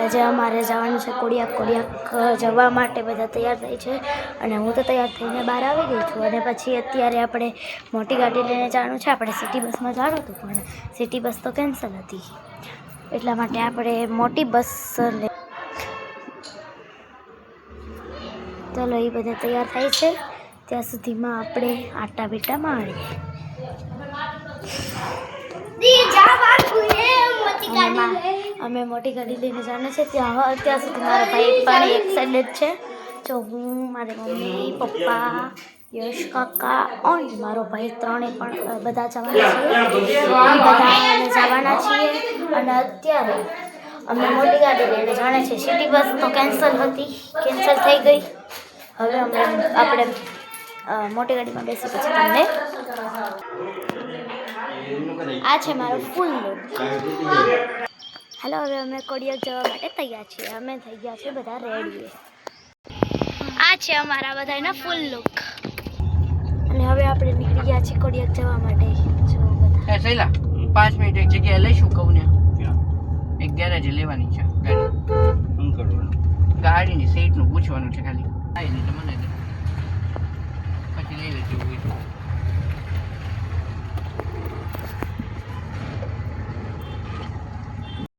આજે અમારે જવાનું છે કોડિયાક જવા માટે બધા તૈયાર થાય છે અને હું તો તૈયાર થઈને બહાર આવી ગઈ છું અને પછી અત્યારે આપણે મોટી ગાડી લઈને જવાનું છે. આપણે સિટી બસમાં જવાનું હતું પણ સિટી બસ તો કેન્સલ હતી એટલા માટે આપણે મોટી બસ લે. ચાલો એ બધા તૈયાર થાય છે ત્યાં સુધીમાં આપણે આટા બીટા માણીએ. અમે મોટી ગાડી લઈને જવાના છે ત્યાં સુધી મારા ભાઈ પણ એક્સાઇટેડ છે. જો હું, મારી મમ્મી, પપ્પા, યશ કાકા અને મારો ભાઈ ત્રણે પણ બધા જવાના છીએ. અમે જવાના છીએ અને અત્યારે અમે મોટી ગાડી લઈને જવાના છીએ. સિટી બસ તો કેન્સલ થઈ ગઈ. હવે આપણે મોટી ગાડીમાં બેસી પછી તમને આ છે મારો ફૂલ લુક. હાલો હવે અમે કોડિયાક જવા માટે તૈયાર છીએ. અમે થઈ ગયા છે બધા રેડી. આ છે અમારા બધાના ફૂલ લુક અને હવે આપણે નીકળી ગયા છીએ કોડિયાક જવા માટે. જો બધા શૈલા 5 મિનિટ એક જગ્યાએ લઈશું કહું ને એક ગેરેજ લેવાની છે ગાડીની સીટનું પૂછવાનું છે ખાલી. મને